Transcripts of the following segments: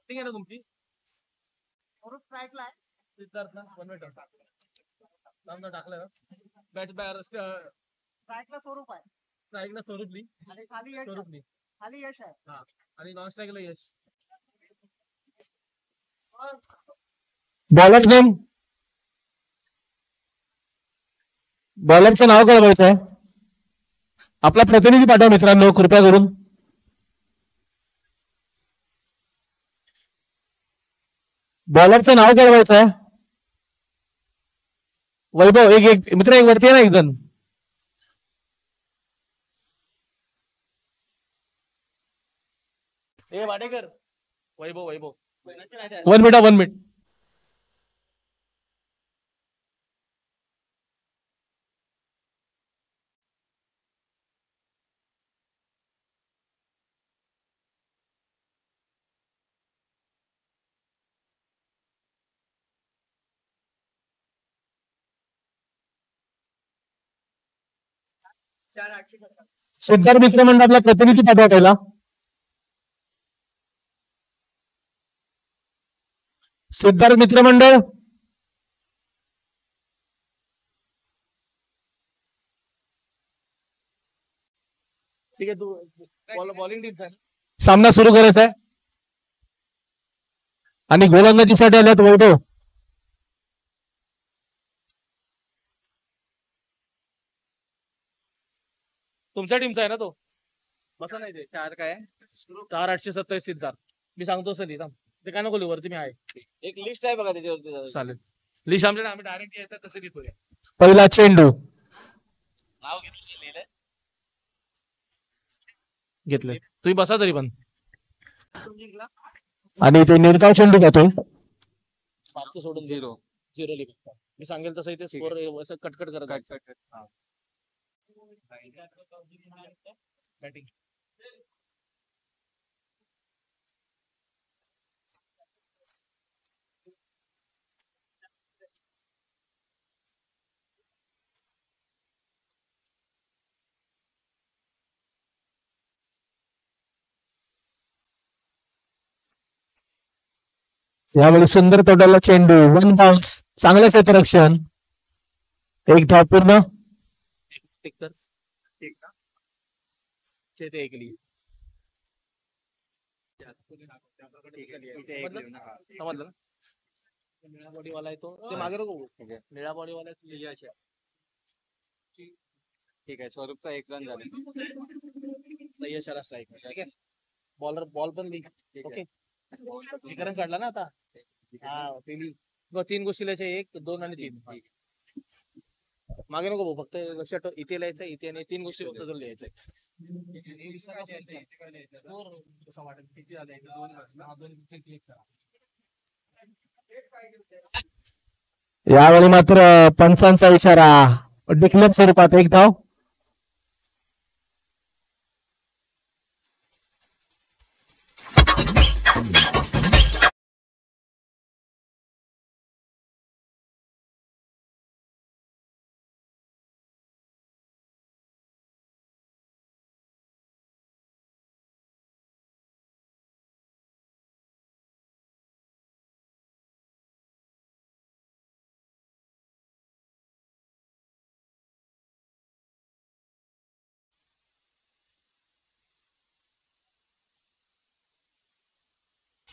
Batting आहे ना तुमची सिद्धार्थ ना 1 मिनिट टाकलं बॅट स्ट्राईकला स्वरूप आहे स्ट्राईकला स्वरूपली आणि खाली यश स्वरूपली खाली यश आहे हा आणि नॉन स्ट्राईकला यश बॉलर नेम बॉलरचं नाव कळवायचं आहे आपला प्रतिनिधी पाठवा मित्रांनो कृपया करून बॉलरचं नाव कळवायचं आहे वैभव एक मित्र एक वरती आहे ना एक जण ए वाडेकर वैभव 1 मिनिट 1 मिनिट सिद्धार्थ मित्रमंडळातला प्रतिनिधी पाठवा पहिला सिद्धार्थ मित्रमंडळ ठीक आहे तू बॉलिंग टीम सामना सुरू करायचा आहे आणि गोलंदाजीसाठी आल्यात वैभव तुमच्या टीमचा आहे ना तो बसा नाही ते 4 काय 4827 सिद्धार्थ मी सांगतो सर लिहिता ते काय नको लिहू वरती मी आहे एक लिस्ट आहे बघा त्याच्यावरती चालेल लिस्ट आमच्या आम्ही डायरेक्ट येतात तसे लिहितोय पहिला चेंडू नाव घेतलंय तुम्ही बसा तरी पण आणि ते निर्धाव चेंडू जातोय सोडून 0 लिहितो मी सांगेल तसं इथे स्कोर असं कटकट करत बॅटिंग यावेळी सुंदर तोड्याला चेंडू 1 बाउन्स चांगलं क्षेत्ररक्षण एक धाव पूर्ण समजलं निळा बॉडीवाला आहे तो ते मागे नको निळा बॉडीवाला ठीक आहे स्वरूपचा 1 रन झाला यशाला स्ट्राईक ठीक आहे बॉल पण ली ओके विक्रम काढला ना आता हा 3 गोष्टी लिहायच्या 1 2 आणि 3 मागे नको फक्त लक्षात ठेव इथे लिहायचं इथे आणि 3 गोष्टी फक्त तुला लिहायचंय यावेळी मात्र पंचांचा इशारा डिक्लेअर स्वरूपात 1 धाव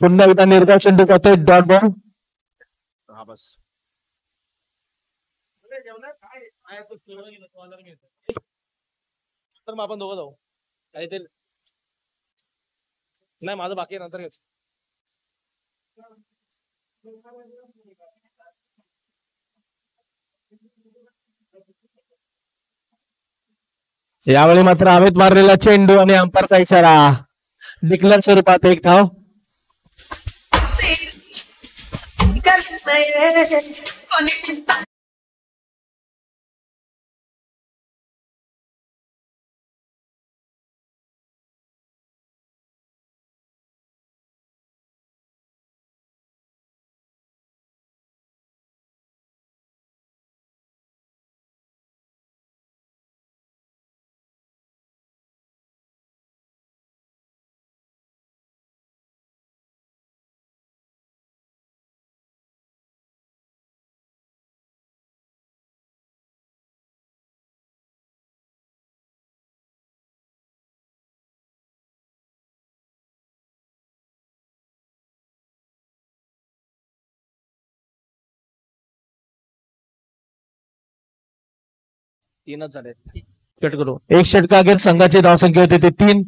पुन्हा एकदा निर्धाव चेंडू जातोय डॉट बॉल हा बस तर मग आपण दोघं जाऊ काहीतरी नाही माझं बाकी नंतर घेतो यावेळी मात्र हवेत मारलेला चेंडू आणि अंपायरचा इशारा डिक्लेअर स्वरूपात 1 धाव तीनच झाले. षटक करू. एक षटका अखेर संघाची धावसंख्या होती ते 3.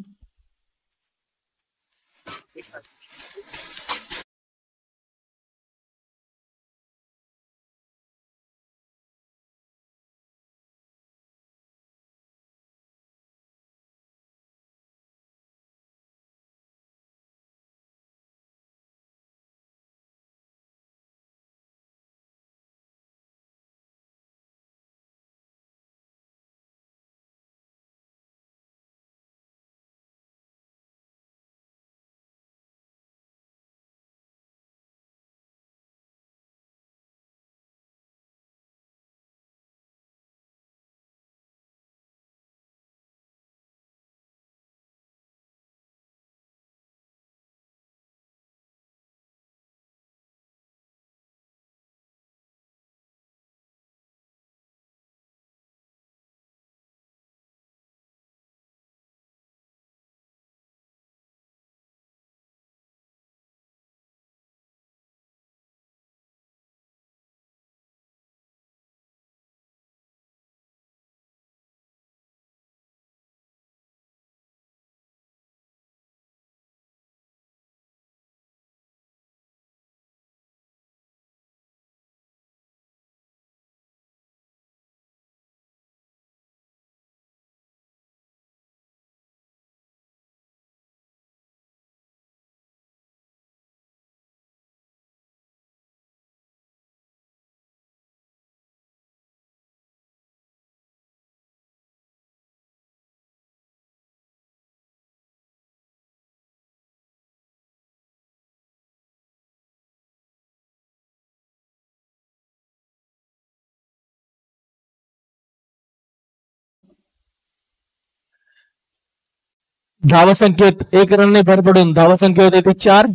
धावसंख्येत 1 रनने भर पडून धावसंख्या होते ती 4.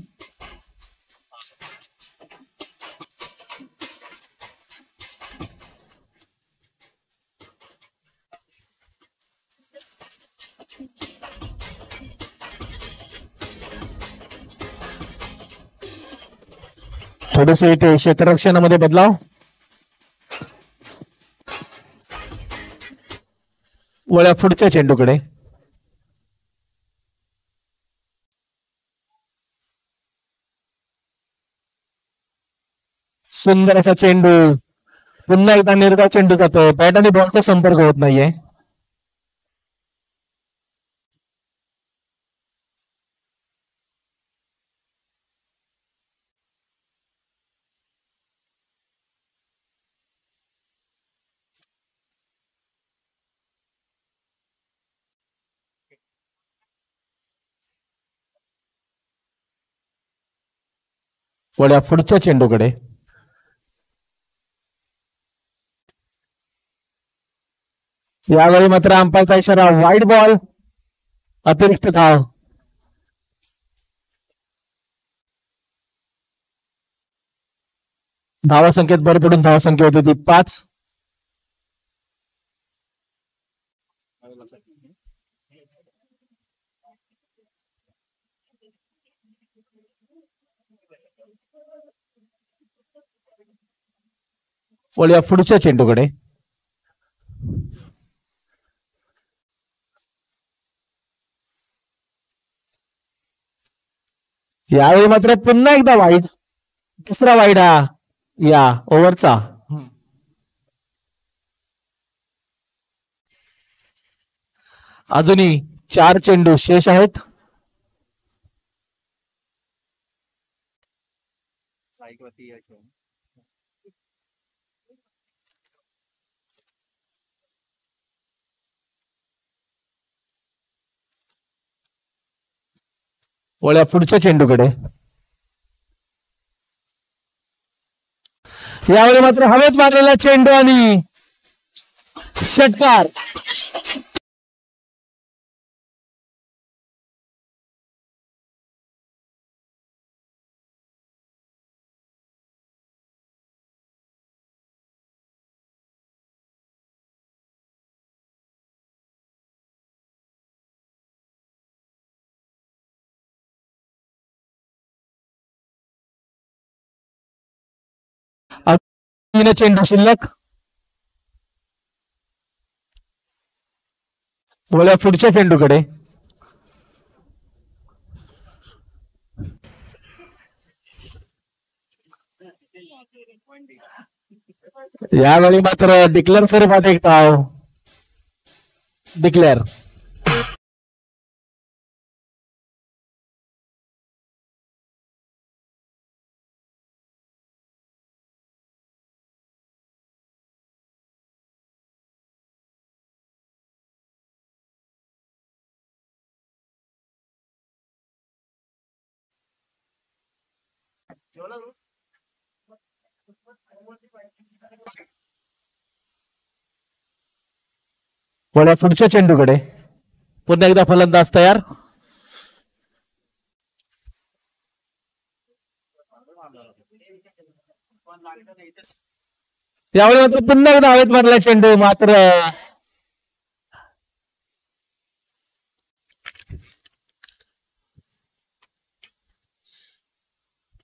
थोडेसे इथे क्षेत्ररक्षणामध्ये बदलाव. वळ्या पुढच्या चेंडूकडे. सुंदर असा चेंडू. पुन्हा एकदा निर्धाव चेंडू जातो. बॅट आणि बॉलचा संपर्क होत नाहीये. वळ्या पुढच्या चेंडूकडे. यावेळी मात्र अंपायरचा इशारा. Wide ball. अतिरिक्त धाव. धावसंख्येत भर पडून धावसंख्या होती ती 5. वळ्या पुढच्या चेंडूकडे. यावेळी मात्र पुन्हा एकदा वाईड. दुसरा वाईड हा या ओव्हरचा. अजूनही 4 चेंडू शेष आहेत. वळ्या पुढच्या चेंडूकडे. यावेळी मात्र हवेत मारलेला चेंडू आणि षटकार. चेंडू शिल्लक. बोला पुढच्या चेंडूकडे. यावेळी मात्र डिक्लेअर स्वरूपात एक धाव. डिक्लेअर. बोला पुढच्या चेंडूकडे. पुन्हा एकदा फलंदाज तयार. यावेळी मात्र पुन्हा एकदा हवेत मारला चेंडू. मात्र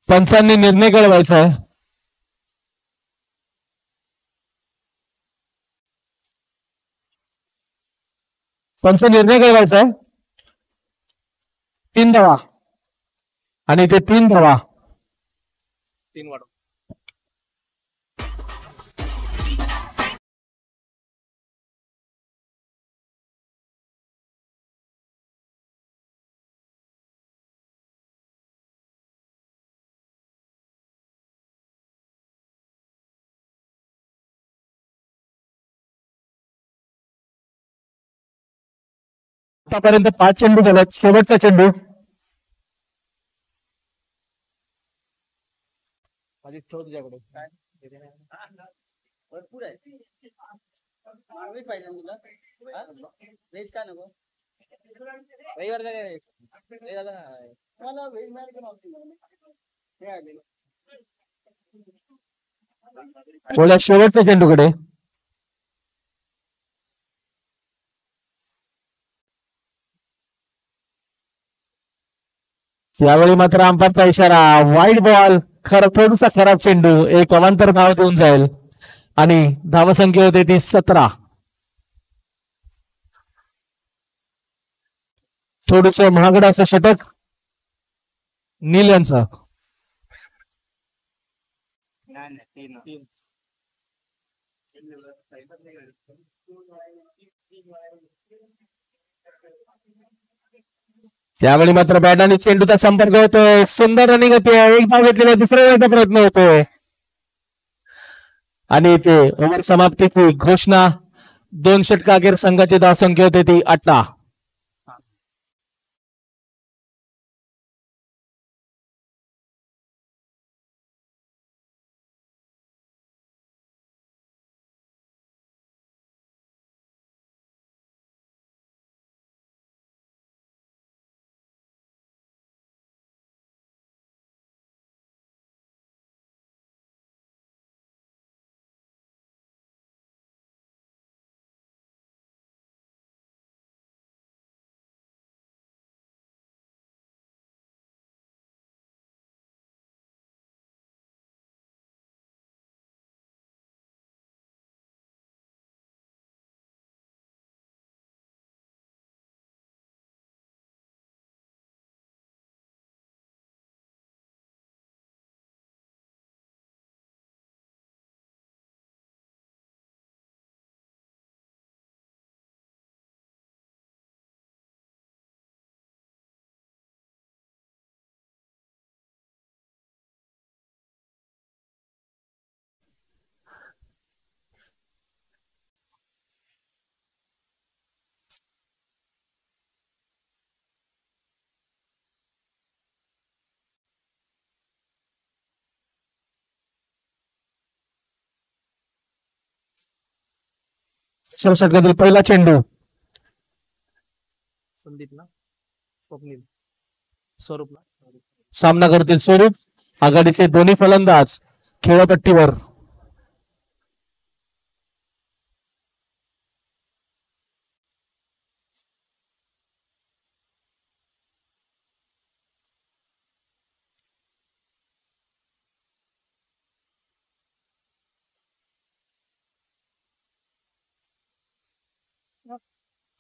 पंचांनी निर्णय कळवायचा आहे. पंच निर्णय कळवायचा आहे. 3 धावा आणि ते 3 धावा. 3 वाढव. आतापर्यंत 5 चेंडू झालेत. शेवटचा चेंडू. माझी ठेव तुझ्याकडे. काय भरपूर आहे. व्हेज पाहिजे तुला. व्हेज काय नको. रविवार मला व्हेज बोला शेवटच्या चेंडूकडे. यावेळी मात्र अंपायरचा इशारा. Wide ball. थोडासा खराब चेंडू. एक अवांतर धाव देऊन जाईल आणि धावसंख्या होते ती 17. थोडस महागड असं षटक नील यांचं. त्यावेळी मात्र बॅट आणि चेंडूचा संपर्क होतोय. सुंदर रनिंग होते. एक धाव घेतलेला दुसऱ्या प्रयत्न होतोय आणि ते ओव्हर समाप्तीची घोषणा. 2 षटकाखेर संघाची धावसंख्या होते ती 18. षटकातील पहिला चेंडू. संदीप ना स्वप्नील स्वरूप ना. सामना करतील स्वरूप. आघाडीचे दोन्ही फलंदाज खेळपट्टीवर.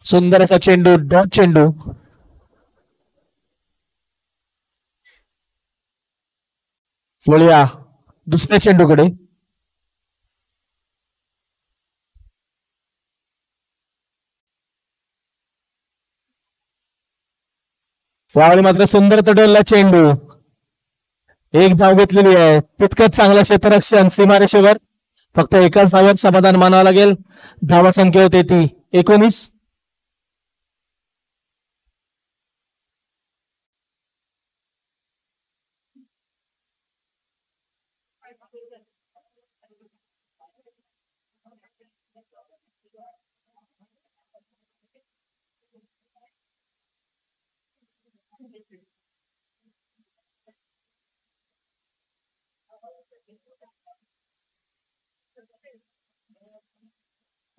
सुंदर असा चेंडू, डॉट चेंडू. वळूया दुसऱ्या चेंडूकडे. यावेळी मात्र सुंदर तडवला चेंडू. एक धाव घेतलेली आहे. तितकंच चांगलं क्षेत्ररक्षण सीमारेषेवर. फक्त एकाच धाव्यात समाधान मानावं लागेल. धावा संख्या होते ती 19.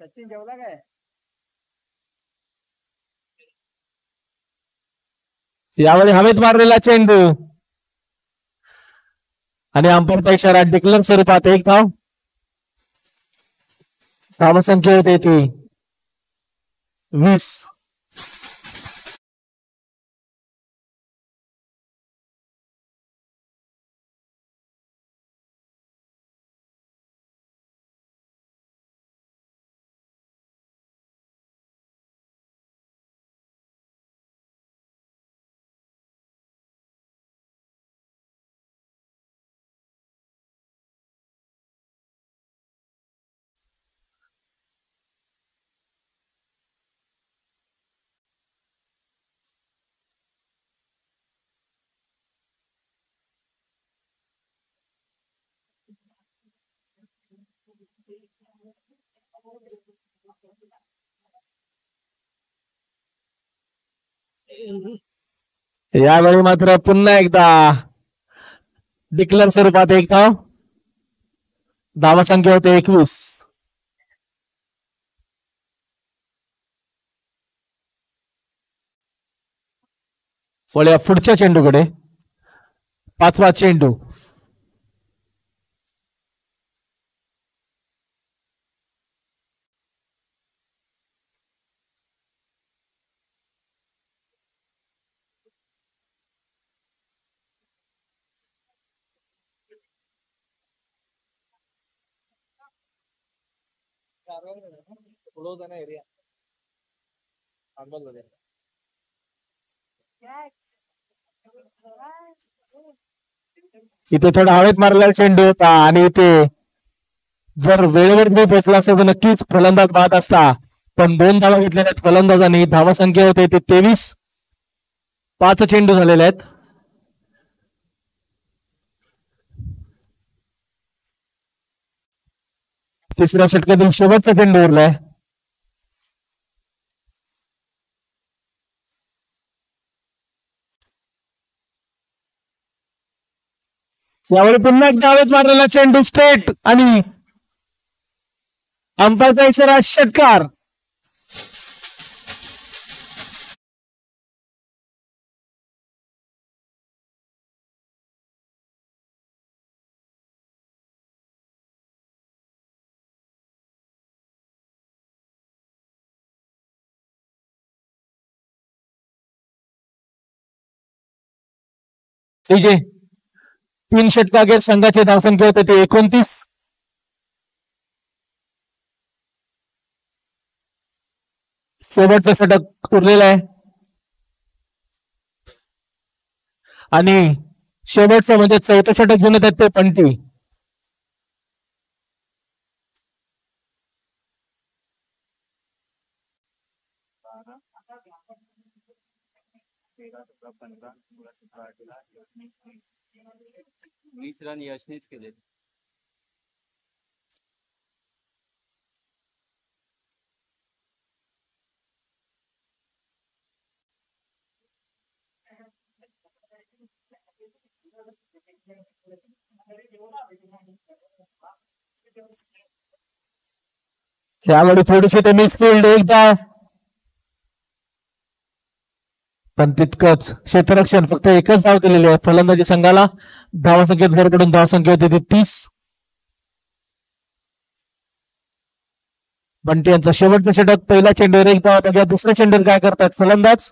सचिन जेवला काय? यावेळी हवेत मारलेला चेंडू आणि अंपायरचा इशारा. डिक्लेअर स्वरूपात एक धाव. धावसंख्या होते ती 20. यावेळी मात्र पुन्हा एकदा डिक्लेअर स्वरूपात एक धाव. धावा संख्या होते 21. वळूया पुढच्या चेंडूकडे. 5वा चेंडू. एरिया इथे थोडा हवेत मारलेला चेंडू होता आणि इथे जर वेळेवर तुम्ही पोहोचला असता तर नक्कीच फलंदाज बाद असता. पण 2 धावा घेतलेल्या आहेत फलंदाजांनी. धावा संख्या होते ते 23. 5 चेंडू झालेले आहेत. तिसऱ्या षटकातील शेवटचा चेंडू उरलाय. यावेळी पुन्हा एकदा हवेत मारलेला चेंडू स्ट्रेट आणि अंपायरचा इशारा षटकार. ठीक आहे. 3 षटकाखेर संघाची धावसंख्या होते ती 29. शेवटचं षटक उरलेलं आहे आणि शेवटचं म्हणजे 4थं षटक घेऊन येतात ते पंटी. वीस रन यशनीच केले. यावेळी थोडीशी ते मिसफिल्ड एकदा पण तितकंच क्षेत्ररक्षण. फक्त एकच धाव दिलेली आहे फलंदाजी संघाला. धावसंख्येत भर पडून धावसंख्या होती ती 30. बंटी यांचा शेवटचा षटक, पहिला चेंडूवर एक धाव बघा, दुसऱ्या चेंडूवर काय करतात फलंदाज.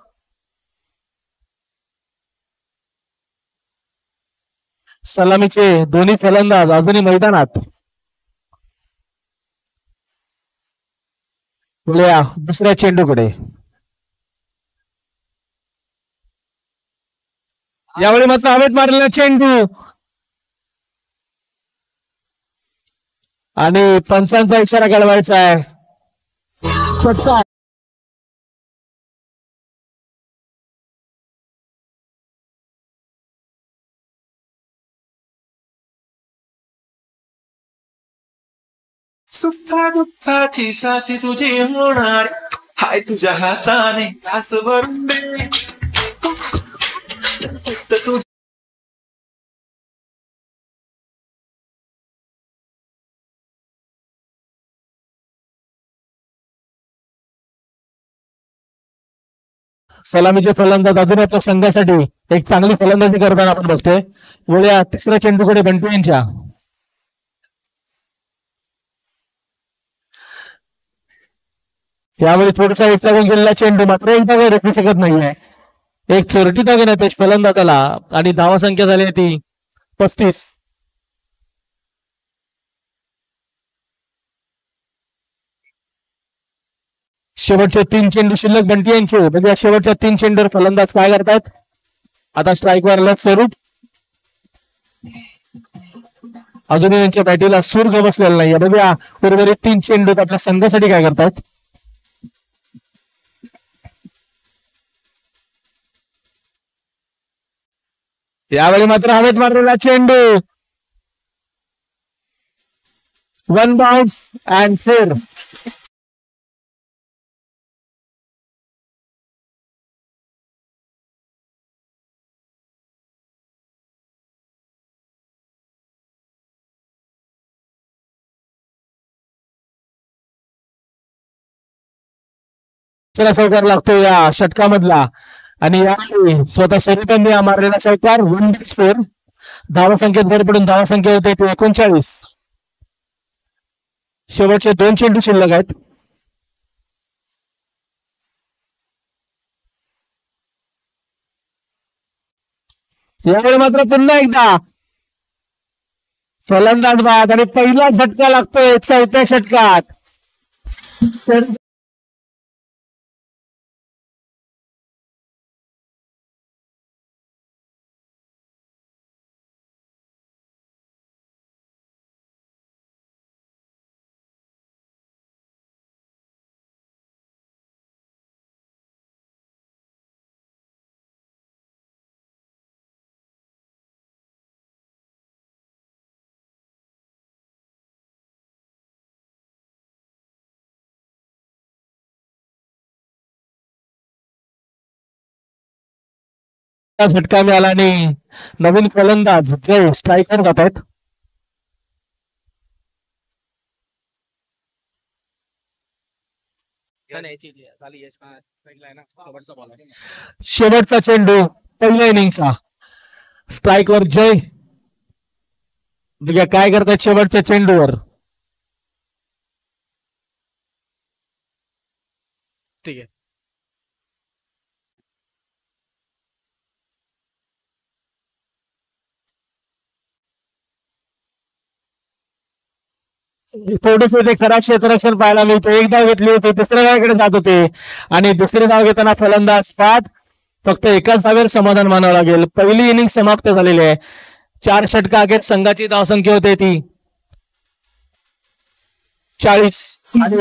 सलामीचे दोन्ही फलंदाज अजूनही मैदानात. दुसऱ्या चेंडूकडे यावेळी मात्र हवेत मारलेला चेंडू आणि पंचांचा इशारा घडवायचा आहे. षटकार. सुखा दुःखाची साथी तुझी होणार, हाय तुझ्या हाताने तास भरून दे फक्त तू. सलामीचे फलंदाज अजून आपल्या संघासाठी एक चांगली फलंदाजी करताना आपण बघतोय. वळूया तिसऱ्या चेंडूकडे बंटू यांच्या. यावेळी थोडासा एक लागून गेलेला चेंडू मात्र एकदा काही रखू शकत नाहीये. एक चोरटी दागिना त्याच फलंदाजाला आणि धावा संख्या झाली ती 35. शेवटचे 3 चेंडू शिल्लक बंटी यांचे. म्हणजे शेवटच्या 3 चेंडूवर फलंदाज काय करतात. आता स्ट्राईकवर आला स्वरूप. अजूनही त्यांच्या बॅटीला सूर बसलेला नाहीये. बघूया उर्वरित 3 चेंडूत आपल्या संघासाठी काय करतात. यावेळी मात्र हवेत मारलेला चेंडू. 1 बाउन्स अँड 4. चौकार लागतो या षटकामधला आणि या स्वतः स्वरूपांनी मारलेला चौकार 1-4. धावा संख्येत भर पडून धावा संख्या होते 39. शेवटचे 2 चेंडू शिल्लक आहेत. यावेळी मात्र पुन्हा एकदा फलंदाज बाद आणि पहिला झटका लागतोय 4थ्या षटकात. झटका मिळाला आणि नवीन फलंदाज जय स्ट्रायकर जात आहेत. शेवटचा चेंडू पहिल्या इनिंगचा. स्ट्राईकवर जय. बघा काय करतात शेवटच्या चेंडूवर. ठीक आहे. थोडेसे ते खराब क्षेत्ररक्षण पाहायला मिळते. एक धाव घेतली होती, तिसऱ्या धावेकडे जात होते आणि दुसरी धाव घेताना फलंदाज बाद. फक्त एकाच धावेवर समाधान मानावं लागेल. पहिली इनिंग समाप्त झालेली आहे. 4 षटका अखेर संघाची धावसंख्या होते ती 40 आणि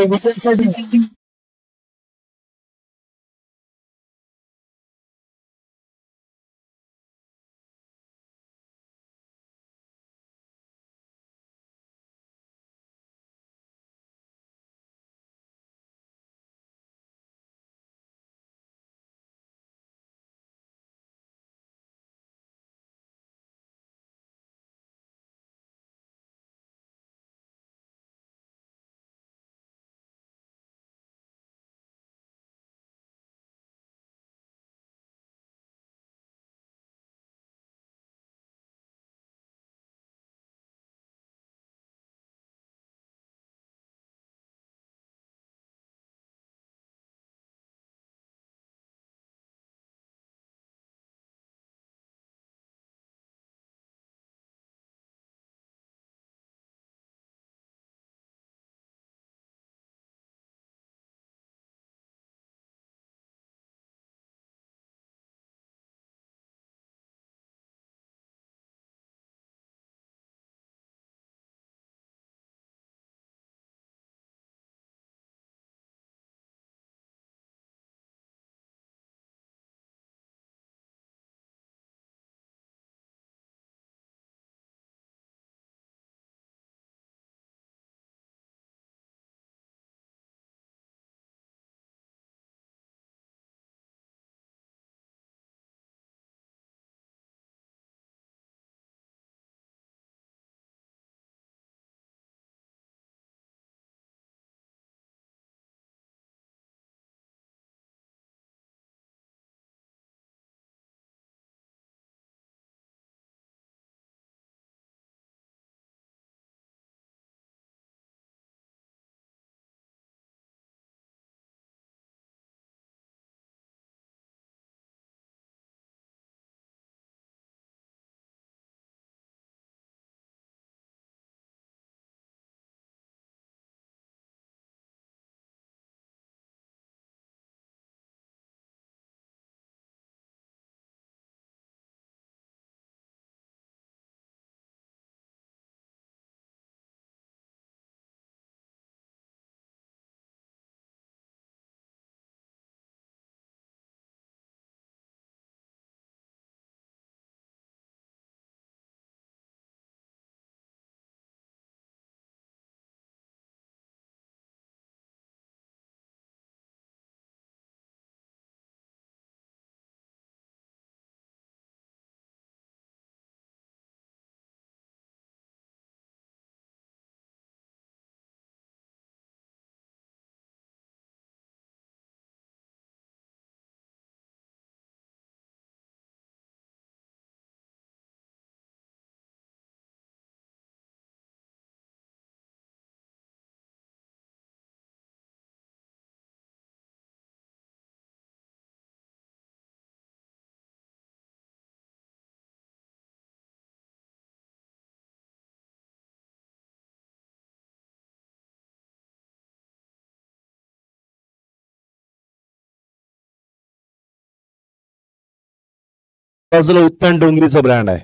बाजूला उत्तम डोंगरीचा ब्रँड आहे.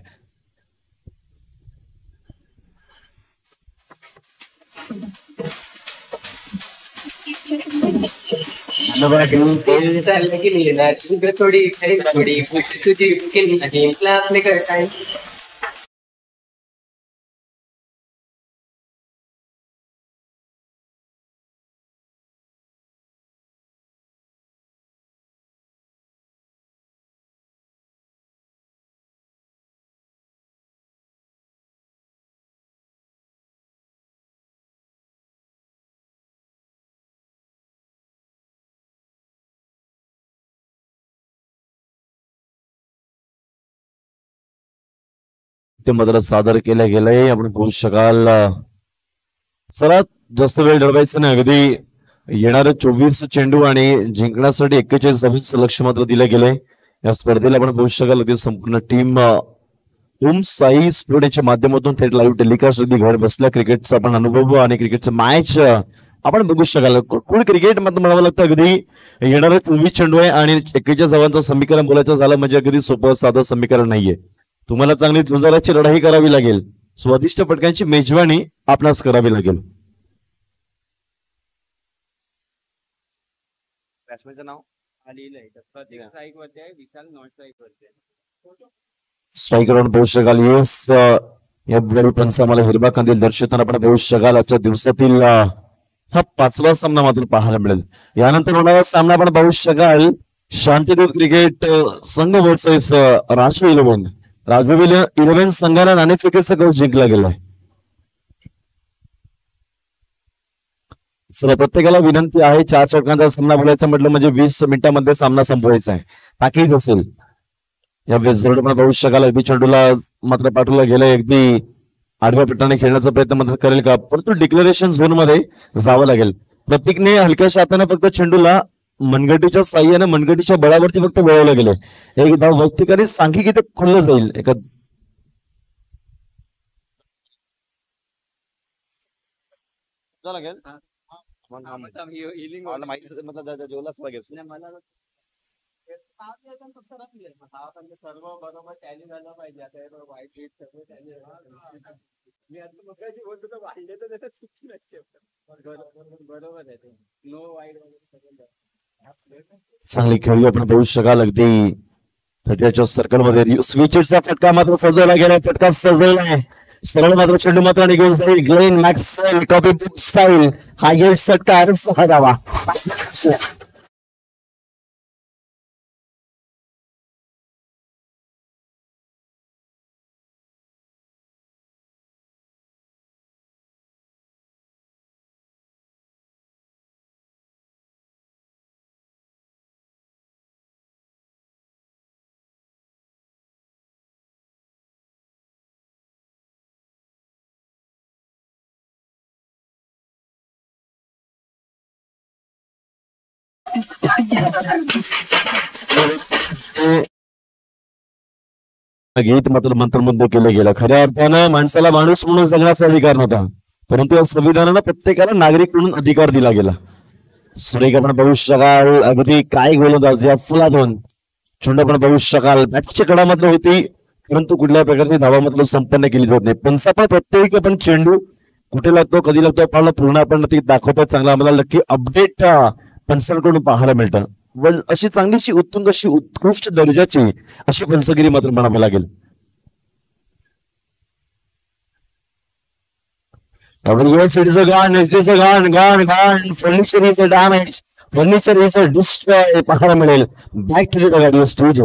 थोडी तुझी ते मात्र सादर केलं गेलंय. आपण पाहू शकाल सर्वात जास्त वेळ घडवायचा नाही. अगदी येणारे 24 चेंडू आणि जिंकण्यासाठी 41 लक्ष मात्र दिलं गेलंय. या स्पर्धेला आपण पाहू शकाल अगदी संपूर्ण टीम ओम साई स्पोर्टच्या माध्यमातून थेट लाईव्ह टेलिकास्ट अगदी घर बसल्या क्रिकेटचा आपण अनुभव आणि क्रिकेटचं मॅच आपण बघू शकाल. कुल क्रिकेट मात्र म्हणावं लागतं. अगदी येणारे 24 चेंडू आहे आणि 41 धावांचं समीकरण बोलायचं झालं म्हणजे अगदी सोपं साधं समीकरण नाहीये. तुम्हाला चांगली झुंजाराची लढाई करावी लागेल. स्वादिष्ट पटकांची मेजवानी आपणास करावी लागेल. बॅट्समॅनचं नाव आलेलं आहे. प्रत्येक स्ट्राईक वरती आहे, विशाल नॉन स्ट्राईक वरती आहे. स्ट्राईकर आपण पाहू शकाल. येस या पंचा मला हिरवा कंदील दर्शवताना आपण पाहू शकाल. आजच्या दिवसातील हा 5वा सामना मात्र पाहायला मिळेल. यानंतर होणारा सामना आपण पाहू शकाल. शांतिदूत क्रिकेट संघ वर्सेस राजू 11. राजू 11 संघाला नाणेफेकीचा कौल जिंकला गेलाय. सर प्रत्येकाला विनंती आहे 4 षटकांचा सामना बोलायचा म्हटलं म्हणजे 20 मिनिटांमध्ये सामना संपवायचा आहे. ताकीद असेल. या वेळेस आपण पाहू शकाल. अगदी चेंडूला मात्र पाठवला गेलाय. अगदी आडव्या पट्टाने खेळण्याचा प्रयत्न मात्र करेल का, परंतु डिक्लेरेशन झोन मध्ये जावं लागेल. प्रतीकने हलक्याशा हाताने फक्त चेंडूला मनगटीच्या साह्याने मनगटीच्या बळावरती फक्त वळवलं गेलं. एक धाव वैयक्तिकाने सांघिक इथे खुललं जाईल. एका लागेल सर्व बरोबर टॅली झालं पाहिजे. आता वाईट रीड सगळं टॅली मी आता मगाशी बोलतो तर वाढले तर त्याला चुकी नसते. बरोबर आहे ते. नो वाईट वगैरे चांगली खेळली आपण पाहू शकाल. अगदी थर्टीच्या सर्कल मध्ये स्विचचा फटका मात्र सजवला गेला. फटका सजवला आहे. सरळ मात्र चेंडू मात्र निघून जाईल. Glenn Maxwell copy book style हा गेट षटकार 6 धावा. गीत मात्र मंत्रमुग्ध केलं गेलं. खऱ्या अर्थानं माणसाला माणूस म्हणून जगण्याचा अधिकार नव्हता, परंतु या संविधानानं प्रत्येकाला नागरिक म्हणून अधिकार दिला गेला. सुरेख आपण पाहू शकाल. अगदी काय गोलंदाज या फुलातून चेंडू आपण पाहू शकाल. बॅटची कडा मात्र होती, परंतु कुठल्या प्रकारची धावा मात्र संपन्न केली जात नाही. पंच पण प्रत्येक आपण चेंडू कुठे लागतो कधी लागतो आपल्याला पूर्ण आपण ते दाखवतात. चांगला आम्हाला नक्की अपडेट पंचांकडून पाहायला मिळतं. अशी चांगलीशी उत्तुंग अशी उत्कृष्ट दर्जाची अशी पंचगिरी मात्र म्हणावं लागेल. Furniture is a damage, furniture is a destroy पाहायला मिळेल. Back to the stage.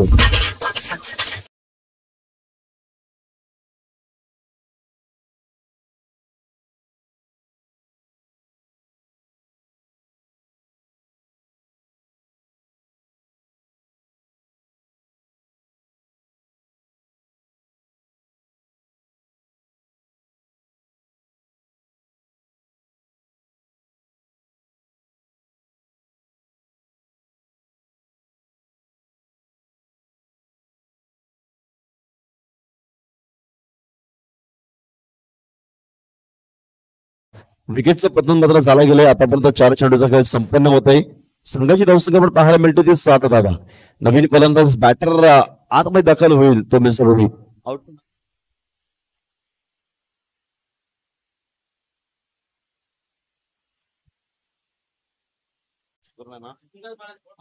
विकेटचं पतन मात्र झालं गेलंय. आतापर्यंत 4 चेंडूचा खेळ संपन्न होत आहे. संघाची धावसंख्या पण पाहायला मिळते ती 7 धावा. नवीन फलंदाज बॅटर आतमध्ये दाखल होईल तो मिस्टर रोहित. आउट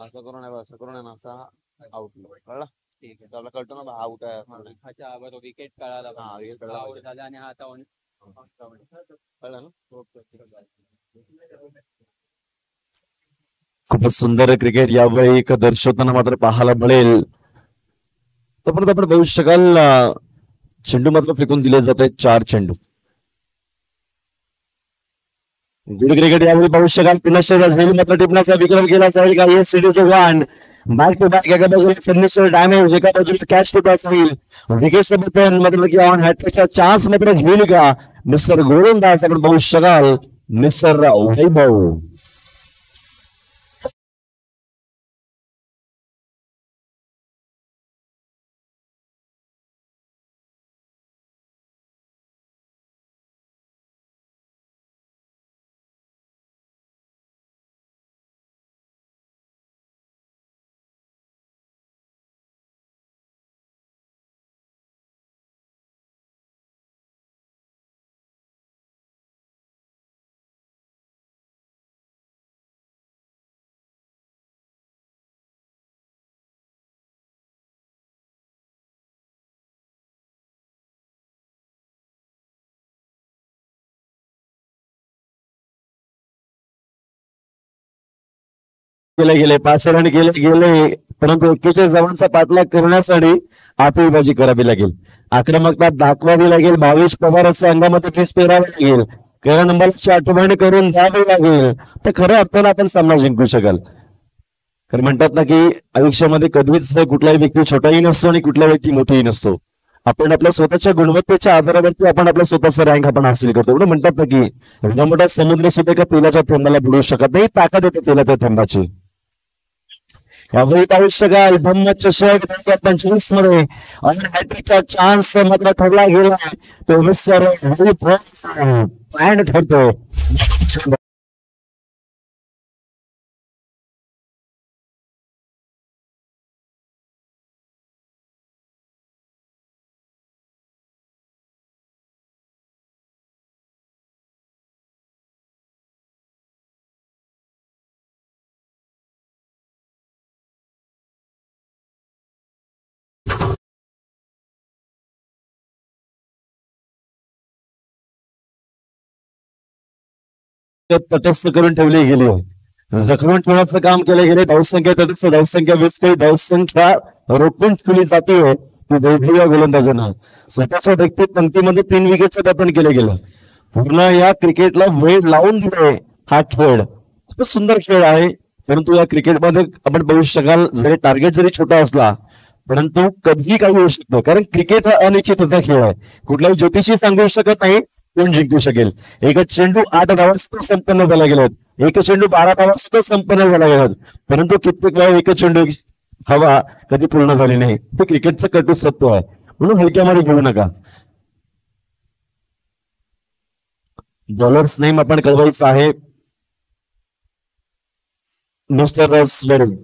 असं करून आहे ना आउट कळला. ठीक आहे आपला कळतो ना आउट आहे. अच्छा बरोबर विकेट कळाला आउट झाला आणि हा आता कळलं ना. खूपच सुंदर क्रिकेट यावेळी एक दर्शवताना मात्र पाहायला मिळेल. तोपर्यंत आपण बघू शकाल चेंडू मात्र फेकून दिले जात आहेत 4 चेंडू. गुड क्रिकेट यावेळी पाहू शकाल फिनिशर झेल मात्र टिपण्याचा विक्रम केला जाईल का. हे series one back to back एका बाजूला फिनिशर डॅमेज एका बाजूला कॅच टू टॉस होईल. विकेट बद्दल मतलब की ऑन हॅट्रिकचा चान्स मात्र घेईल का मिस्टर गोलंदाज आपण बघू शकाल मिस्टर वैभव. गेले 5 रन गेले परंतु 41 धावांचा पाठलाग करण्यासाठी आतळीबाजी करावी लागेल. आक्रमकता दाखवावी लागेल. 22 पवारांच्या अंगामध्ये केस पेरावे लागेल. खऱ्या नंबरची आठवण करून द्यावी लागेल तर खऱ्या अर्थानं आपण सामना जिंकू शकाल. कारण म्हणतात ना की आयुष्यामध्ये कधीच कुठलाही व्यक्ती छोटाही नसतो आणि कुठला व्यक्ती मोठाही नसतो. आपण आपल्या स्वतःच्या गुणवत्तेच्या आधारावरती आपण आपला स्वतःचा रँक आपण हासिल करतो. एवढं म्हणतात ना की एवढा मोठा समुद्र सुद्धा एका तेलाच्या थेंबाला बुडू शकत नाही. ताकद येते तेलाच्या थेंबाची. यावेळी पाहू शकाल धम्म चषक 2025 मध्ये हॅट्रिकचा चान्स मात्र ठरला गेला. तो मिस्टर पॉइंट ठरतो. तटस्थ करून ठेवली गेली आहे. जखडून ठेवण्याचं काम केले गेले. धावसंख्या तटस्थ धावसंख्या विस्कळीत धावसंख्या रोखून ठेवली जाते. ती वैभव गोलंदाजांना स्वतःच्या व्यक्ती पंक्तीमध्ये 3 विकेटचं पतन केले गेलं. पूर्ण या क्रिकेटला वेळ लावून दिले. हा खेळ खूप सुंदर खेळ आहे परंतु या क्रिकेटमध्ये आपण बघू शकाल जरी टार्गेट जरी छोटा असला परंतु कधीही काही होऊ शकतं. कारण क्रिकेट हा अनिश्चितता खेळ आहे. कुठल्याही ज्योतिषी सांगू शकत नाही कोण जिंकू शकेल. एक चेंडू 8 धावा सुद्धा संपन्न झाला गेलात. एक चेंडू 12 धावा सुद्धा संपन्न झाला गेलात परंतु कित्येक वेळा एक चेंडू हवा कधी पूर्ण झाली नाही. हे क्रिकेटचं कटू सत्व आहे म्हणून हलक्यामध्ये घेऊ नका. बॉलर्स नेम आपण कळवायचं आहे मिस्टर स्वरूप.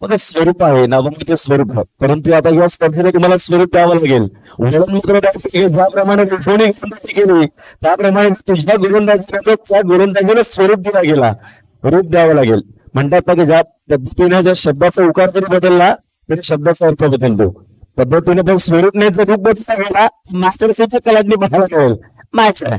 मग स्वरूप आहे नावामध्ये स्वरूप आहे परंतु आता या स्पर्धेला तुम्हाला स्वरूप द्यावं लागेल. ज्याप्रमाणे गोलंदाजी केली त्याप्रमाणे तुझ्या गोलंदाजीला त्या गोलंदाजीला स्वरूप दिला गेला. रूप द्यावं लागेल. म्हणतात ना की ज्या पद्धतीने ज्या शब्दाचा उकार जरी बदलला तरी शब्दाचा अर्थ बदलतो. पद्धतीने पण स्वरूपने जर रूप बदलला गेला मास्टर सुद्धा कलाटणी पाहायला मिळेल. मॅच आहे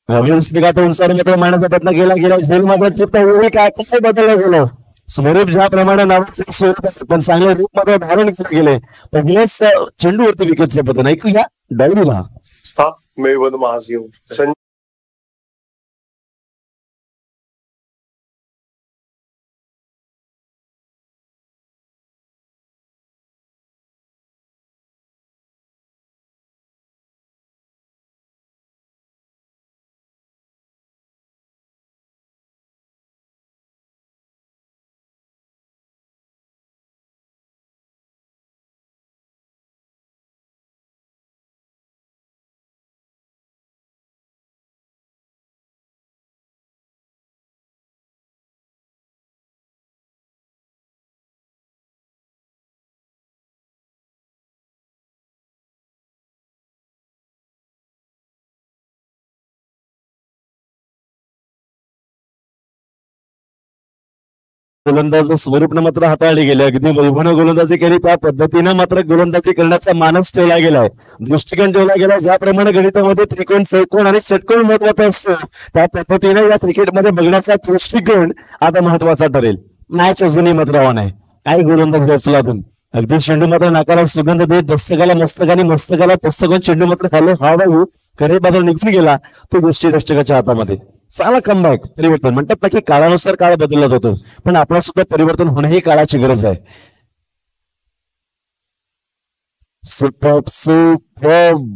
उंचावर मात्र मांडण्याचा प्रयत्न केला गेला. झेल मात्र काय बदललं गेलं. स्वरूप ज्याप्रमाणे नावाचं स्वरूप पण चांगले रूप मात्र धारण केले गेले. पहिल्याच चेंडूवरती विकेटचं पतन ऐकूया डायरीला. मैं महासिंह गोलंदाज स्वरूपनं मात्र हाताळली गेली, अगदी वैभवनं गोलंदाजी केली त्या पद्धतीनं मात्र गोलंदाजी करण्याचा मानस ठेवला गेलाय, दृष्टिकोन ठेवला गेलाय. ज्याप्रमाणे गणितामध्ये त्रिकोण चौकोन आणि षटकोन महत्वाचा असतो त्या पद्धतीने या क्रिकेटमध्ये बघण्याचा दृष्टिकोन आता महत्वाचा ठरेल. मॅच अजूनही मात्र ऑन आहे. काही गोलंदाज गफलातून अगदी चेंडू मात्र नाकाला सुगंध देत दस्तकाला मस्तकाने मस्तकाला पुस्तकून चेंडू मात्र खाली हळूहळू कडे बाजूला निघून गेला तो दृष्टिरक्षकाच्या हातामध्ये. चाला कमबॅक परिवर्तन म्हणतात ना की काळानुसार काळ बदलत होतो, पण आपला सुद्धा परिवर्तन होणं ही काळाची गरज आहे.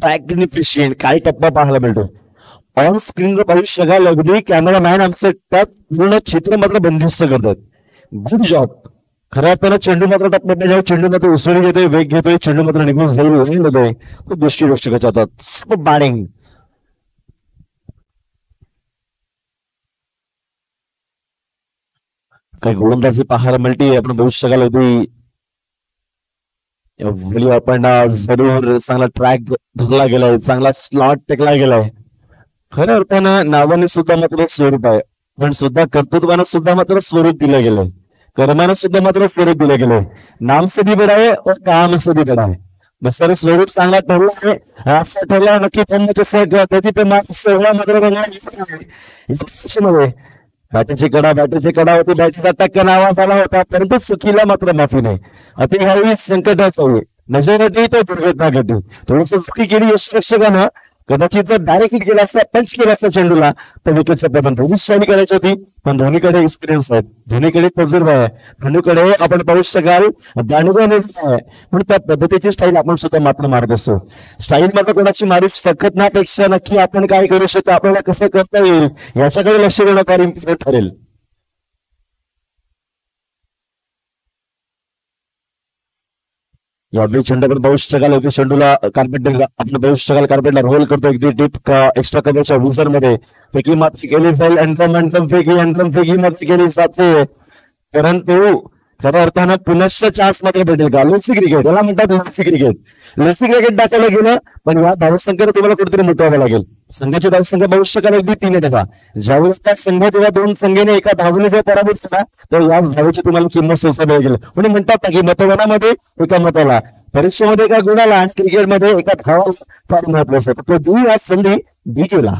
मॅग्निफिशियंट काही टप्पा पाहायला मिळतो ऑन स्क्रीन पाहू शकाल. अगदी कॅमेरामॅन आमचे त्यात पूर्ण चित्र मात्र बंदिस्त करतात. Good job. खऱ्या अर्थानं चेंडू मात्र टप्प्यावर चेंडू मात्र उसळी घेतोय, वेग घेतोय, चेंडू मात्र निघून जाईल तो दृष्टिरक्षकाच्या हातात. बॅटिंग काही गोलंदाजी पाहायला मिळते आपण बघू शकाल. होती आपण जरूर चांगला ट्रॅक धरला गेलाय, चांगला स्लॉट टेकला गेलाय. खऱ्या अर्थानं नावाने सुद्धा मात्र स्वरूप आहे, पण सुद्धा कर्तृत्वानं सुद्धा मात्र स्वरूप दिलं गेलंय, कर्मानं सुद्धा मात्र स्वरूप दिलं गेलंय. नाम से भी बडा है और काम से भी बडा है. सर स्वरूप चांगला ठरला आहे, असं ठरला नक्की बॅटीची कडा होती, बॅटीचा टक्का नावाज आला होता, परंतु चुकीला मात्र माफी नाही. अतिघाई संकटाचा होई नजरेटी तो दुर्घटना घडली. थोडस चुकी केली यशरक्षकानं, कदाचित जर डायरेक्ट हिट केला असता, पंच केला असता चेंडूला तर विकेटचा प्रबंध शैली करायची होती. पण धोनीकडे एक्सपिरियन्स आहे, धोनीकडे तजुर्बा आहे, धोनीकडे आपण पाहू शकाल दांडगा आहे, म्हणून त्या पद्धतीची स्टाईल आपण सुद्धा मात्र मारत असतो. स्टाईल मात्र कोणाची मारू शकत नापेक्षा नक्की आपण काय करू शकतो, आपल्याला कसं करता येईल याच्याकडे लक्ष देणं फार इम्पॉर्टंट ठरेल. यावेळी चेंडू आपण पाहू शकाल. अगदी चेंडूला कार्पेट आपण पाहू शकाल, कार्पेटला रोल करतो अगदी डीप एक्स्ट्रा कव्हरच्या विजर मध्ये. फेकी मात्र केली जाईल, अंतम फेकी मात्र केली जाते, परंतु खऱ्या अर्थानं पुनश्च चान्स मात्र भेटेल का. लेसी क्रिकेट याला म्हणतात, लेसी क्रिकेट दाखवलं गेलं, पण या धावसंख्येला तुम्हाला कुठेतरी मिटवावं लागेल. संघाची धावसंख्या पाहू शकाल अगदी 3 ज्यावेळेस त्या संघ तेव्हा 2 संघाने एका धावने जर पराभूत केला तर याच धावेची तुम्हाला किंमत सोसायला लागेल. म्हणजे म्हणतात की मतदानामध्ये एका मताला, परीक्षेमध्ये एका गुणाला आणि क्रिकेटमध्ये एका धावा फार महत्वाचं आहे. तो देऊ या संधी बीकेला.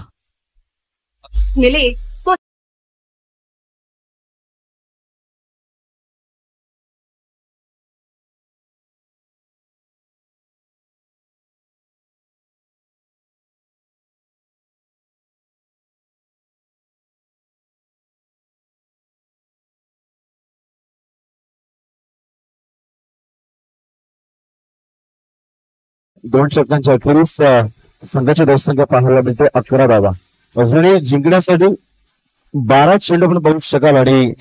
दोन षटकांच्या अखेरीस संघाची धावसंख्या पाहायला मिळते 11 धावा. अजूनही जिंकण्यासाठी 12 चेंडू आपण पाहू शकाल. आणि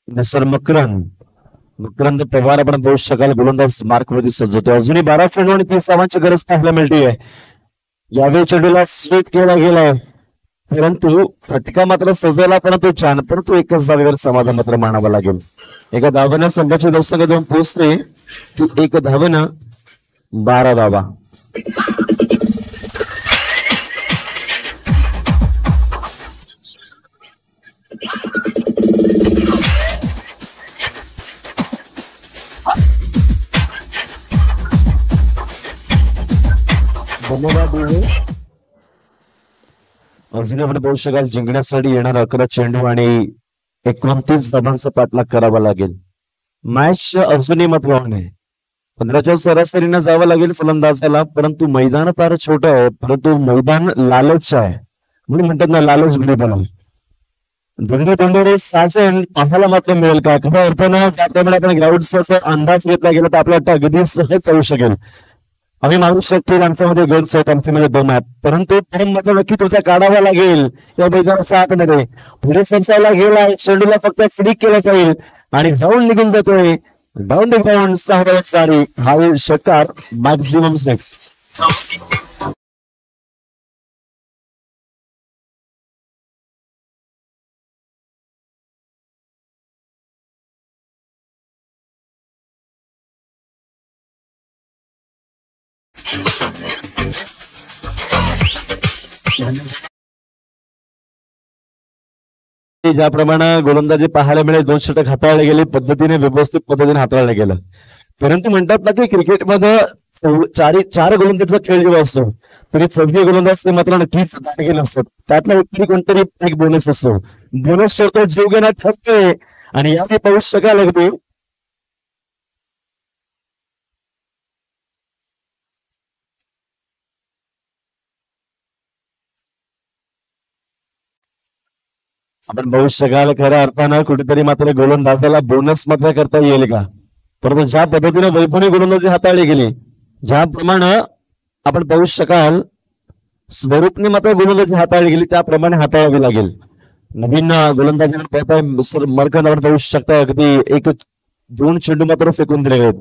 मिस्टर मकरंद पवार आपण पाहू शकाल. गोलंदाज मार्कवरती सज्जतो. अजूनही 12 चेंडू आणि 30 धावांची गरज पाहायला मिळते. यावेळी चेंडूला स्वीप केला गेलाय, परंतु फटका मात्र सजवला, परंतु छान, परंतु एकच धावेवर समाधान मात्र मानावं लागेल. एका धावेनं संघाची धावसंख्या जाऊन पोहोचते ती 1 धावेनं 12 धावा. अजून आपण पाहू शकाल जिंकण्यासाठी येणार 11 चेंडू आणि 29 धावांचा पाठलाग करावा लागेल. मॅच अजूनही महत्वाची आहे. 15च्या सरासरीनं जावं लागेल फलंदाजाला, परंतु मैदान फार छोटं आहे, परंतु मैदान लालच आहे, म्हणून म्हणतात ना लालच पण दोन्ही साजन पाहायला मात्र मिळेल का. खऱ्या अर्थानं ज्याप्रमाणे आपण ग्राउंडचा अंदाज घेतला गेला तर आपल्याला अगदी सहज चालू शकेल. आम्ही मारू शकतो आमच्यामध्ये गट्स आहेत, आमच्यामध्ये दम आहेत, परंतु टाइम मात्र नक्की तुमचा काढावा लागेल. या मैदानाच्या आतमध्ये पुढे सरसायला गेला, चेंडूला फक्त फ्लिक केला जाईल, आणि जाऊन निघून जातोय बाउंड्री ग्राउंड 6 धावांचा आणि हा षटकार मॅक्झिमम 6. ज्याप्रमाणे गोलंदाजी पाहायला मिळेल 2 षटक हाताळले गेले पद्धतीने व्यवस्थित पद्धतीने हाताळलं गेलं. परंतु म्हणतात ना की क्रिकेटमध्ये 4 गोलंदाजीचा खेळ जेव्हा असतो तरी 4 गोलंदाज मात्र नक्कीच दाटगे नसतात. त्यातला व्यक्ती कोणतरी एक बोनस असतो. बोनस ठरतो जीव घेण्यात ठरतोय आणि यावेळी पाऊस शकाल अगदी आपण बघू शकाल खऱ्या अर्थानं कुठेतरी मात्र गोलंदाजाला बोनस मात्र करता येईल का. परंतु ज्या पद्धतीने वैभवी गोलंदाजी हाताळली गेली ज्याप्रमाणे आपण पाहू शकाल स्वरूपने मात्र गोलंदाजी हाताळली गेली त्याप्रमाणे हाताळावी लागेल. नवीन गोलंदाजी मरकंद आपण पाहू शकता अगदी 1-2 चेंडू मात्र फेकून दिले गेले.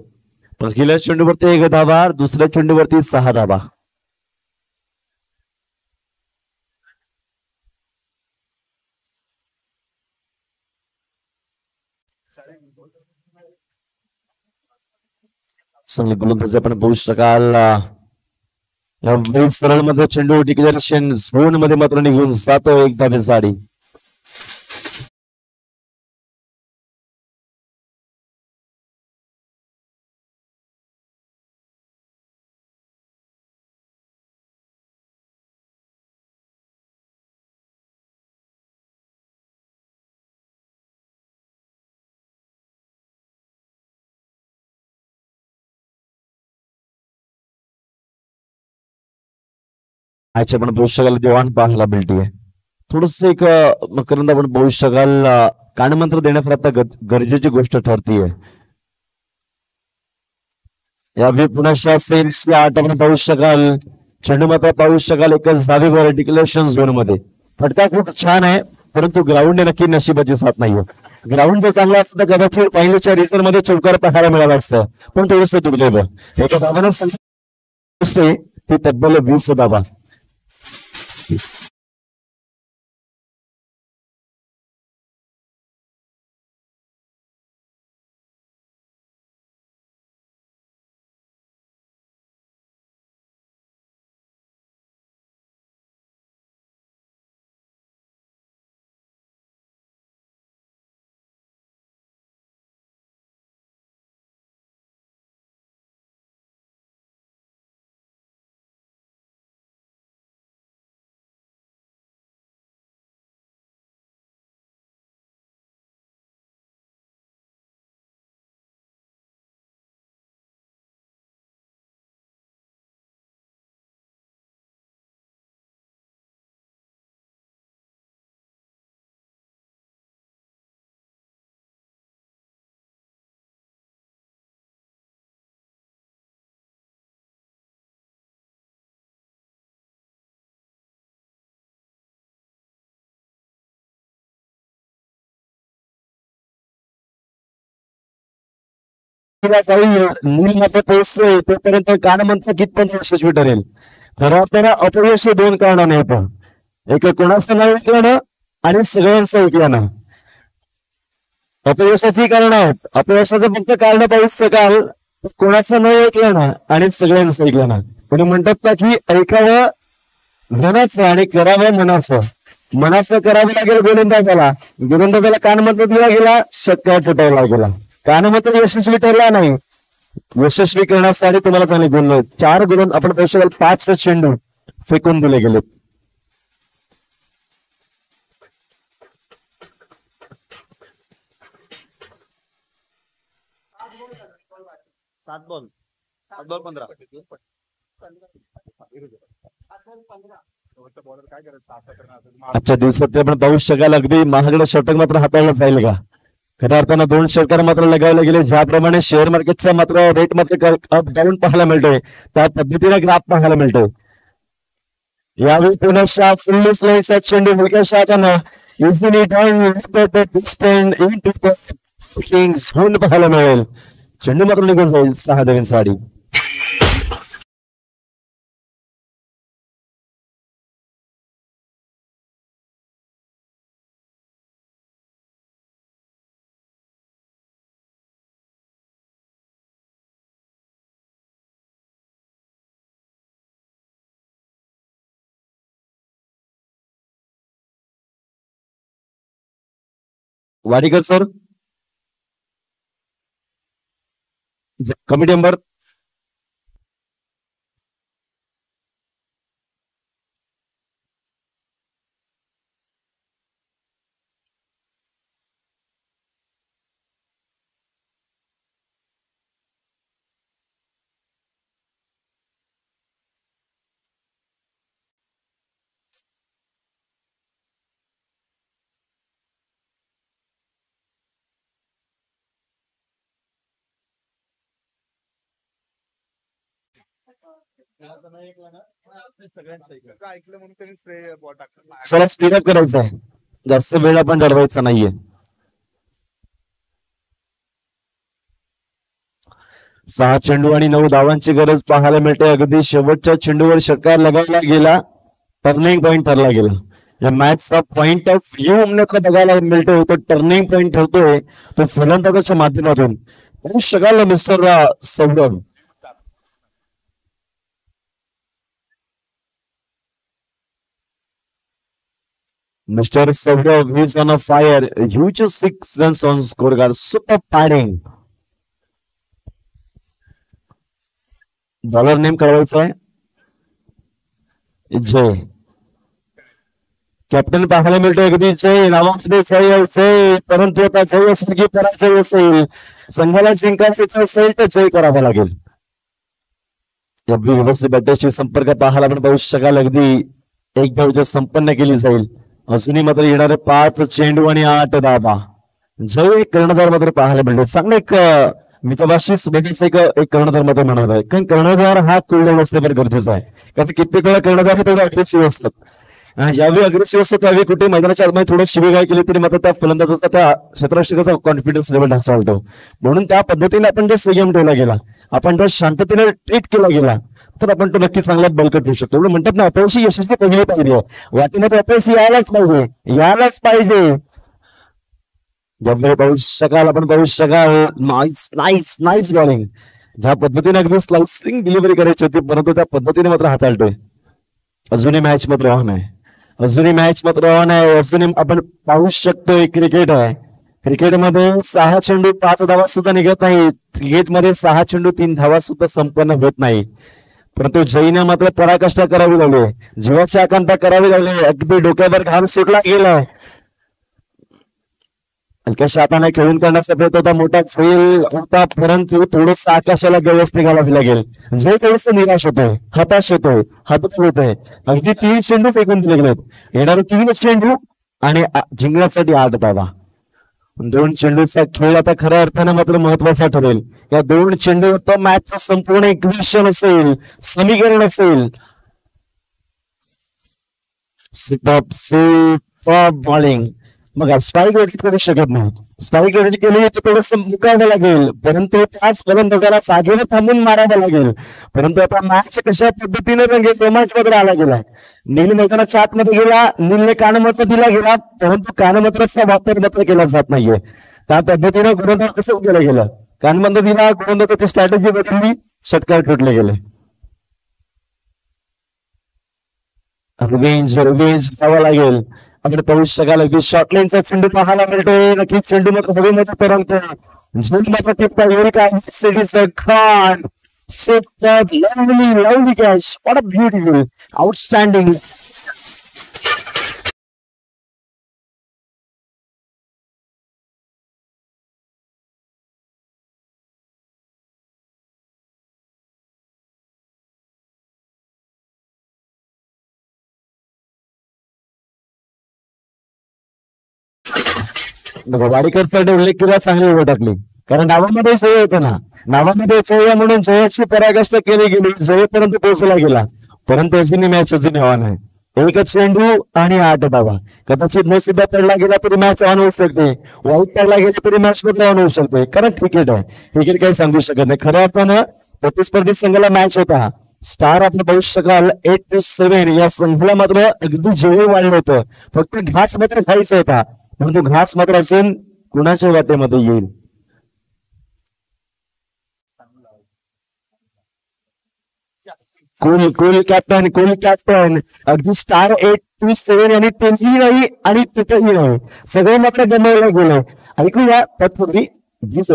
पहिल्या चेंडूवरती 1 धावा दुसऱ्या चेंडूवरती 6 धावा. चांगली गोलंदाजी आपण पाहू शकाल सरळ मध्ये चेंडू डिक्लेरेशन झोन मध्ये मात्र निघून जातो 1 धावेसाठी. आजच्या आपण पाहू शकाल दिवाण पाहायला मिळते. थोडस एक मकरंद आपण पाहू शकाल कानमंत्र देण्यात आता गरजेची गोष्ट ठरतीये. या पुण्याच्या सेल्सला 8 आपण पाहू शकाल चेंडू मात्र पाहू शकाल 1च धावेवर डिक्लेरेशन झोन मध्ये. फटका खूप छान आहे परंतु ग्राउंड नक्की नशिबाची साथ नाहीये. ग्राउंड जर चांगला असतं तर कदाचित पहिल्याच्या रिझन मध्ये चौकार पाहायला मिळाला असतं पण थोडस दुर्दैव. एका धावानं ते तब्बल 20 धावा. नील मात्र पोहोचतोय तोपर्यंत कानमंत्र कितपर्यंत यशस्वी ठरेल. खरं आपल्याला अपयश 2 कारणाने येतं. एक कोणाचं नाव ऐकल्यानं आणि सगळ्यांचं ऐकल्यानं. अपयशाची कारण आहेत. अपयशाचं फक्त कारण पाहू शकाल कोणाचं नाव ऐकल्यानं आणि सगळ्यांचं ऐकल्यानं. कोणी म्हणतात ना की ऐकावं जनाचं आणि करावं मनाचं. मनाचं करावं लागेल गोलंदाजाला कानमंत्र दिला गेला षटकार फुटवला गेला. कानमंत्र यशस्वी ठरला नाही. यशस्वी करण्यासाठी तुम्हाला चांगले गुण 4 गोलंदाज आपण पाहू शकाल 5 चेंडू फेकून दिले गेले. सात बॉल 15. आजच्या दिवसात आपण पाहू शकाल अगदी महागडं षटक मात्र हाताळलं जाईल का. खऱ्या अर्थानं 2 षटकार मात्र लगावले गेले. ज्याप्रमाणे शेअर मार्केटचा मात्र रेट मात्र अप डाऊन पाहायला मिळतोय त्या पद्धतीने ग्राफ पाहायला मिळतोय. यावेळी पुण्याच्या फुल्ली स्लोईचा चेंडू हलक्या शाखानं इझिली डाऊन किंग्स होऊन पाहायला मिळेल. चेंडू मात्र निघून जाईल 6 धावांसाठी. Wadikar sir, committee member. चला स्पीडअप करायचं आहे, जास्त वेळ आपण घडवायचा नाहीये. सहा चेंडू आणि 9 धावांची गरज पाहायला मिळते. अगदी शेवटच्या चेंडूवर षटकार लगावला गेला, टर्निंग पॉइंट ठरला गेला. या मॅचचा पॉइंट ऑफ व्ह्यू बघायला मिळतोय, तो टर्निंग पॉइंट ठरतोय तो फलंदाजाच्या माध्यमातून. शकाल mister Saurabh. Mr. Saurav is on a fire. Huge 6 runs on scorecard. Super padding. Bowler name कळवायचा आहे जय. कॅप्टन पाहायला मिळतोय अगदी जय नावामध्ये जय, परंतु आता जय असेल की पराजय असेल, संघाला जिंकायचं असेल तर जय करावा लागेल. व्यवस्थित बॅटर्सची संपर्क पाहायला आपण पाहू शकाल. अगदी एक धाव संपन्न केली जाईल. अजूनही मात्र येणारे 5 चेंडू आणि 8 धावा. जय कर्णधार मात्र पाहायला मिळतो. चांगलं एक मितभाषी एक कर्णधार मात्र म्हणत आहे, कारण कर्णधार हा कूल असणे फार गरजेचं आहे. कारण कित्येक वेळा कर्णधार हे थोडे अग्रेसिव्ह असतात आणि ज्यावेळी अग्रेसिव्ह असतात त्यावेळी कुठे मैदानाच्या आतमध्ये थोडं शिवीगाळ केली तरी मात्र त्या फलंदाजाचा त्या क्षेत्ररक्षकाचा कॉन्फिडन्स लेवल ढासळतो. म्हणून त्या पद्धतीने आपण जर संयम ठेवला गेला, आपण जर शांततेने ट्रीट केला गेला तर आपण तो नक्की चांगला बळकट होऊ शकतो. एवढं म्हणतात ना, अपयशी यशाची पहिली पाहिजे. वाटेमध्ये अपयशी यायलाच पाहिजे. जमले पाहू शकाल, आपण पाहू शकाल. Nice bowling. ज्या पद्धतीने अगदी स्लाइसिंग डिलिव्हरी करायची होती, परंतु त्या पद्धतीने मात्र हाताळतोय. अजूनही मॅच मात्र ऑन आहे. अजूनही आपण पाहू शकतोय क्रिकेट आहे. क्रिकेटमध्ये 6 चेंडू 5 धावा सुद्धा निघत नाही. क्रिकेटमध्ये 6 चेंडू 3 धावा सुद्धा संपन्न होत नाही. परंतु जयने मात्र पराकाष्ठा करावी लागली, जीवाची आकांक्षा करावी लागली. अगदी डोक्यावर घाम सुटला गेलाय. हलक्याशा हाताने खेळून करण्याचा प्रयत्न होता, मोठा खेळ होता, परंतु थोडस आकाशाला व्यवस्थित घालावी लागेल. जय थोडस निराश होतोय, हताश होतोय, हातपाय होतोय. अगदी 3 चेंडू फेकून दिले गेलेत. येणारे 3 चेंडू आणि जिंकण्यासाठी 8 धावा. 2 चेंडूचा खेळ आता खऱ्या अर्थाने मात्र महत्वाचा ठरेल. या 2 चेंडूवर तो मॅचचं संपूर्ण इक्वेशन असेल, समीकरण असेल. Super bowling. मग स्ट्राईक रेट करू शकत नाही. स्ट्राईक रेट केली तर थोडस मुकायला लागेल, परंतु त्याच फलंदाजाला साधेने थांबून मारायला लागेल. परंतु आता मॅच कशा पद्धतीने रंगेल तो मॅच मध्ये आला गेला. नील मैदानाच्या आतमध्ये गेला, नीलने कानमत्र दिला गेला, परंतु कानमत्राचा वापर मात्र केला जात नाहीये. त्या पद्धतीने गोलंदाज कसंच केलं गेलं. कानमंत्र दिला, गोलंदाजाची स्ट्रॅटेजी बदलली, षटकार तुटले गेले. रिवेंज पाहावं लागेल. आपण पाहू शकाल की शॉर्टलाईनचा चेंडू पाहायला मिळतोय. नक्कीच चेंडू मात्र हवेमध्ये तरंगतो. झेल मात्र टिपता एरिका सिटीचं Khan. Super lovely catch. What a beautiful outstanding. वाडीकरसाठी उल्लेख केला, चांगली उभं टाकली, कारण नावामध्ये जय होतं ना. नावामध्ये जय म्हणून जयाची पराकाष्ठा केली गेली, जयपर्यंत पोहोचला गेला, परंतु अजूनही मॅच अजून आव्हान आहे. एकच चेंडू आणि 8 धावा. कदाचित नशिबात पडला गेला तरी मॅच ऑन होऊ शकते, वाईट पडला गेला तरी मॅच मध्ये ऑन होऊ शकते, कारण क्रिकेट आहे. क्रिकेट काही सांगू शकत नाही. खऱ्या अर्थानं प्रतिस्पर्धी संघाला मॅच होता. स्टार आपण बघू शकाल 8-7 या संघाला मात्र अगदी जेवढे वाढलं होतं, फक्त घास मात्र खायचा होता, परंतु घास मात्र असून कुणाच्या वाटेमध्ये येईल. कुल कॅप्टन अगदी स्टार 8-7 आणि तेही नाही आणि तिथेही नाही, सगळं मात्र गमावलं गेलं. ऐकूया तत्पूर्वी गीत.